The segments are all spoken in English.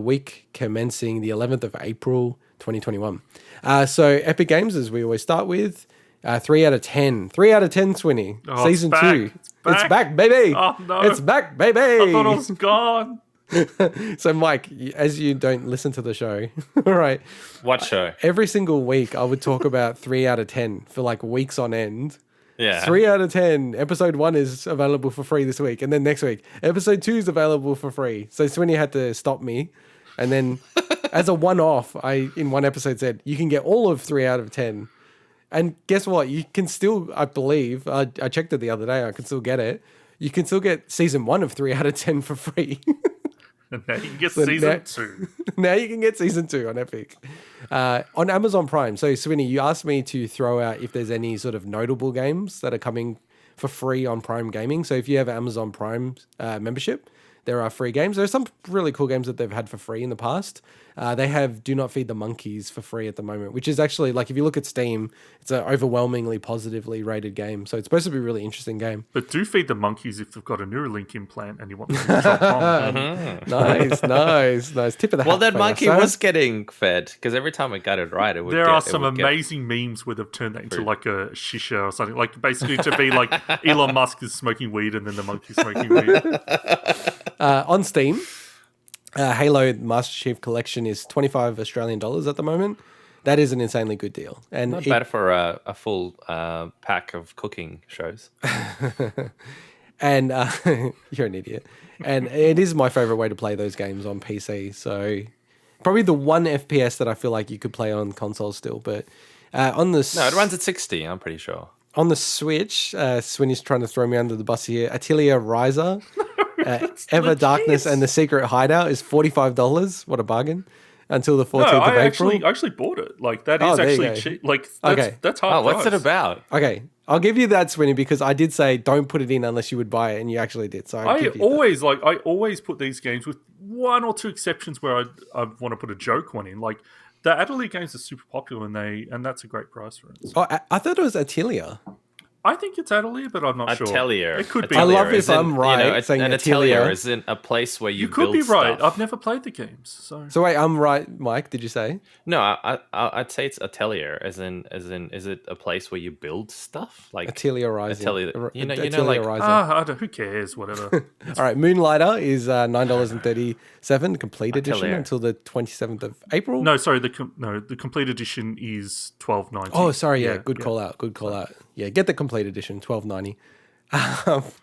week commencing the 11th of April, 2021. So Epic Games, as we always start with, 3 out of 10. 3 out of 10, Swinny. Oh, Season it's 2. back. It's back, baby. Oh, no. It's back, baby. I thought it was gone. So, Mike, as you don't listen to the show, all right. What show? Every single week, I would talk about 3 out of 10 for like weeks on end. Yeah. 3 out of 10. Episode 1 is available for free this week. And then next week, episode 2 is available for free. So Swinny had to stop me. And then as a one-off, I, in one episode, said, you can get all of 3 out of 10. And guess what? You can still, I believe, I checked it the other day, I can still get it. You can still get season 1 of 3 out of 10 for free. And now you can get season 2. Now you can get season 2 on Epic. On Amazon Prime. So, Swinny, you asked me to throw out if there's any sort of notable games that are coming for free on Prime Gaming. So if you have an Amazon Prime membership, there are free games. There are some really cool games that they've had for free in the past. They have Do Not Feed the Monkeys for free at the moment, which is actually, like, if you look at Steam, it's an overwhelmingly positively rated game. So it's supposed to be a really interesting game. But do feed the monkeys if they've got a Neuralink implant and you want them to chop on. Nice. Tip of the hat. Well, that for monkey you, sir. was getting fed because every time it got it right, it would There are some amazing memes where they've turned that into like a shisha or something. Like basically to be like Elon Musk is smoking weed and then the monkey's smoking weed. On Steam, Halo Master Chief Collection is $25 Australian at the moment. That is an insanely good deal. And Not bad for a full pack of cooking shows. And you're an idiot. And it is my favorite way to play those games on PC. So probably the one FPS that I feel like you could play on console still. But on the No, it runs at 60, I'm pretty sure. on the Switch, Swinny's trying to throw me under the bus here. Atelier Riser, Ever Darkness and the Secret Hideout is $45. What a bargain. Until the 14th of April. I actually bought it. Like that Oh, is there you actually go. cheap. Like that's, Okay. that's hard. Oh, what's it price. about? Okay, I'll give you that, Swinny, because I did say don't put it in unless you would buy it, and you actually did. So I'll I give you always put these games with one or two exceptions where I want to put a joke one in. Like the Atelier games are super popular and that's a great price for it. that. Oh, I thought it was Atelier. I think it's Atelier, but I'm not sure. Atelier. It could be. I love Atelier if I'm right saying an Atelier. atelier is in a place where you You could build be right. stuff. I've never played the games, so So wait, I'm right, Mike. Did you say? No, I'd say it's atelier, as in, is it a place where you build stuff? Like Atelier Rising. Atelier, you know, Atelier like Rising. I don't. Who cares? Whatever. All right, Moonlighter is $9.37 complete edition Atelier. until the 27th of April. No, sorry. The complete edition is $12.90. Oh, sorry. Yeah, good call out. Good call out. Yeah, get the complete edition, $12.90.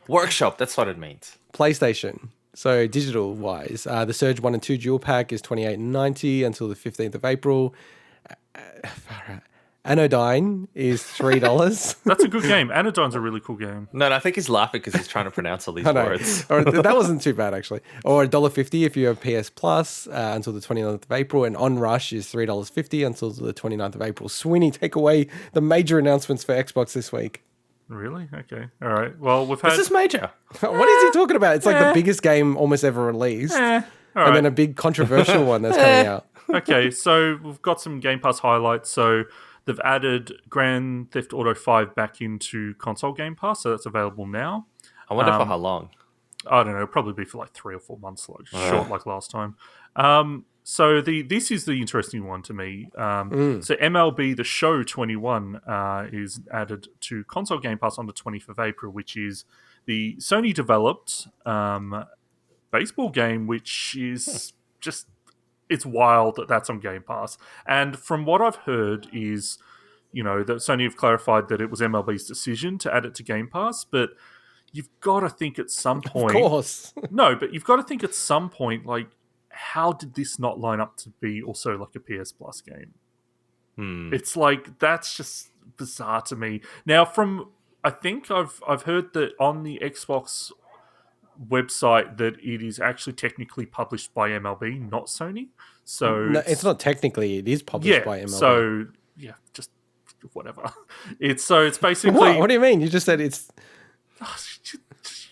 workshop. That's what it means. PlayStation. So digital wise, the Surge 1 and 2 dual pack is $28.90 until the 15th of April. Anodyne is $3. That's a good game. Anodyne's a really cool game. No, I think he's laughing because he's trying to pronounce all these I know. words. Or, that wasn't too bad, actually. Or $1.50 if you have PS Plus until the 29th of April. And Onrush is $3.50 until the 29th of April. Sweeney, take away the major announcements for Xbox this week. Really? Okay. All right. Well, we've had. This is major. What is he talking about? It's like the biggest game almost ever released. All And right. then a big controversial one that's coming out. Okay, so we've got some Game Pass highlights. So they've added Grand Theft Auto 5 back into console Game Pass, so that's available now. I wonder for how long. I don't know, it'll probably be for like 3 or 4 months, like short like last time. So this is the interesting one to me. So MLB The Show 21 is added to console Game Pass on the 20th of April, which is the Sony developed baseball game, which is just, it's wild that that's on Game Pass. And from what I've heard is, you know, that Sony have clarified that it was MLB's decision to add it to Game Pass, but you've got to think at some point... Of course. No, but you've got to think at some point, like, how did this not line up to be also like a PS Plus game? It's like, that's just bizarre to me. Now, I think I've heard that on the Xbox website that it is actually technically published by MLB, not Sony. So No, it's not technically. It is published by MLB. So yeah, just whatever. It's basically What do you mean? You just said it's...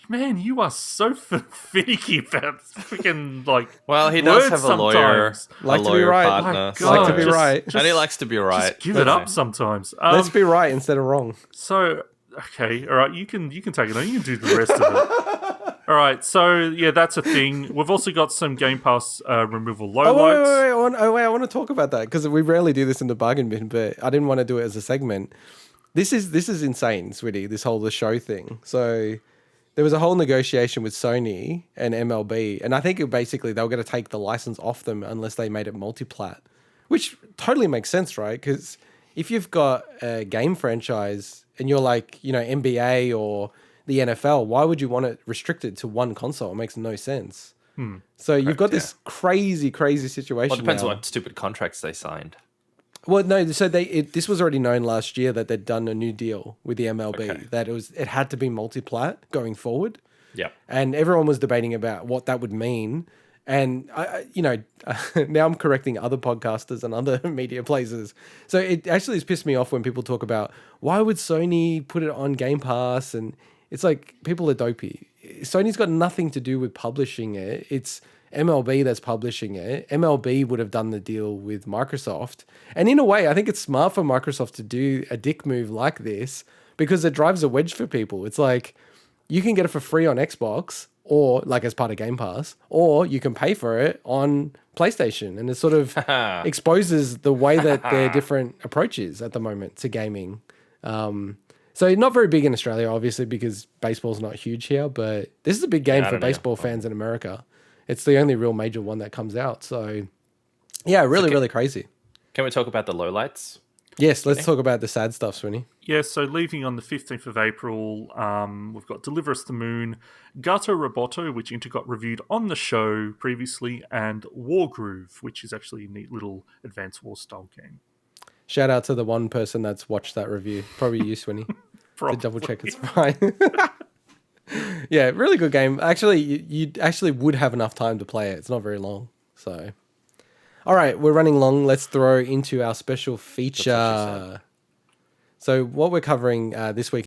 Man, you are so finicky about freaking like. Well, he does words have a lawyer, sometimes. Like a to be lawyer right. partner. My so- God, Like to be just- right. just- and he likes to be right. Just give it up sometimes. Let's be right instead of wrong. So okay, all right. You can take it on. You can do the rest of it. All right, so yeah, that's a thing. We've also got some Game Pass removal Oh, lowlights. wait, I want to talk about that because we rarely do this in the bargain bin, but I didn't want to do it as a segment. This is insane, sweetie, the show thing. So there was a whole negotiation with Sony and MLB, and I think basically they were going to take the license off them unless they made it multi-plat, which totally makes sense, right? Because if you've got a game franchise and you're like, NBA or the NFL, why would you want it restricted to one console? It makes no sense. So you've got this crazy situation. Well, it depends now. on what stupid contracts they signed. Well, no. So this was already known last year that they'd done a new deal with the MLB that it had to be multi-plat going forward. Yeah. And everyone was debating about what that would mean. And now I'm correcting other podcasters and other media places. So it actually has pissed me off when people talk about why would Sony put it on Game Pass, and it's like people are dopey. Sony's got nothing to do with publishing it. It's MLB that's publishing it. MLB would have done the deal with Microsoft. And in a way, I think it's smart for Microsoft to do a dick move like this because it drives a wedge for people. It's like you can get it for free on Xbox or like as part of Game Pass, or you can pay for it on PlayStation. And it sort of exposes the way that their different approaches at the moment to gaming. So not very big in Australia, obviously, because baseball's not huge here, but this is a big game for baseball fans in America. It's the only real major one that comes out. So yeah, really crazy. Can we talk about the lowlights? Yes, let's talk about the sad stuff, Swinny. Yeah, so leaving on the 15th of April, we've got Deliver Us the Moon, Gato Roboto, which Inter got reviewed on the show previously, and Wargroove, which is actually a neat little Advance Wars style game. Shout out to the one person that's watched that review. Probably you, Swinny. To double check it's fine. Yeah, really good game. Actually, you actually would have enough time to play it. It's not very long. So, all right, we're running long. Let's throw into our special feature. So what we're covering this week